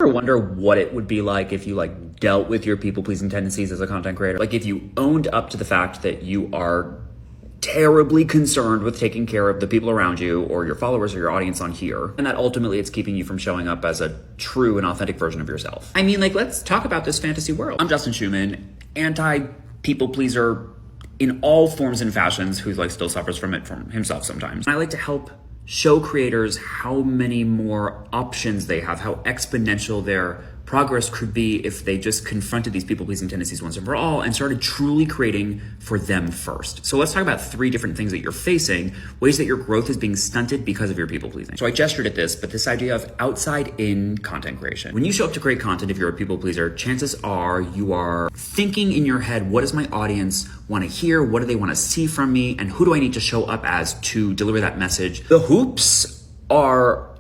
Ever wonder what it would be like if you dealt with your people-pleasing tendencies as a content creator? Like if you owned up to the fact that you are terribly concerned with taking care of the people around you or your followers or your audience on here, and that ultimately it's keeping you from showing up as a true and authentic version of yourself. I mean, let's talk about this fantasy world. I'm Justin Schumann, anti-people pleaser in all forms and fashions, who still suffers from it from himself sometimes. I like to help show creators how many more options they have, how exponential their progress could be if they just confronted these people-pleasing tendencies once and for all and started truly creating for them first. So let's talk about 3 different things that you're facing, ways that your growth is being stunted because of your people-pleasing. So I gestured at this, but this idea of outside-in content creation. When you show up to create content, if you're a people-pleaser, chances are you are thinking in your head, what does my audience want to hear? What do they want to see from me? And who do I need to show up as to deliver that message? The hoops are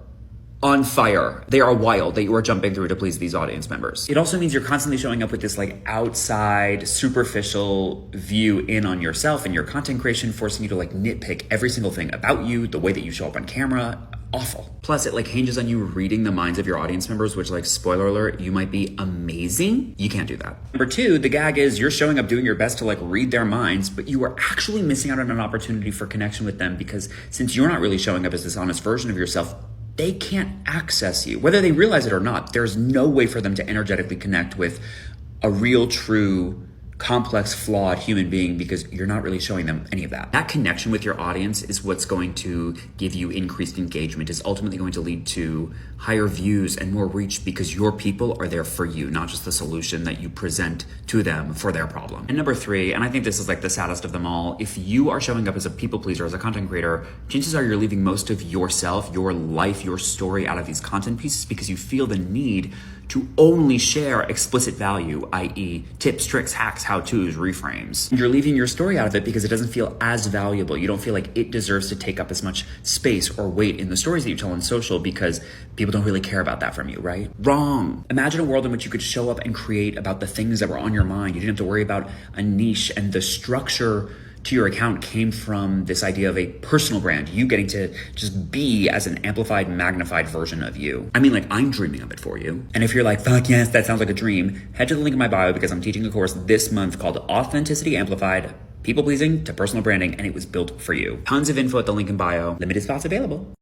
on fire. They are wild that you are jumping through to please these audience members. It also means you're constantly showing up with this outside, superficial view in on yourself and your content creation, forcing you to nitpick every single thing about you, the way that you show up on camera. Awful. Plus it hinges on you reading the minds of your audience members, which spoiler alert, you might be amazing. You can't do that. Number 2, the gag is you're showing up doing your best to read their minds, but you are actually missing out on an opportunity for connection with them, because since you're not really showing up as this honest version of yourself, they can't access you. Whether they realize it or not, there's no way for them to energetically connect with a real, true, complex, flawed human being, because you're not really showing them any of that. That connection with your audience is what's going to give you increased engagement, is ultimately going to lead to higher views and more reach, because your people are there for you, not just the solution that you present to them for their problem. And number 3, and I think this is the saddest of them all, if you are showing up as a people pleaser, as a content creator, chances are you're leaving most of yourself, your life, your story out of these content pieces because you feel the need to only share explicit value, i.e. tips, tricks, hacks, how-tos, reframes. You're leaving your story out of it because it doesn't feel as valuable. You don't feel like it deserves to take up as much space or weight in the stories that you tell on social, because people don't really care about that from you, right? Wrong. Imagine a world in which you could show up and create about the things that were on your mind. You didn't have to worry about a niche, and the structure to your account came from this idea of a personal brand, you getting to just be as an amplified, magnified version of you. I mean, I'm dreaming of it for you. And if you're fuck yes, that sounds like a dream, head to the link in my bio, because I'm teaching a course this month called Authenticity Amplified, People Pleasing to Personal Branding, and it was built for you. Tons of info at the link in bio. Limited spots available.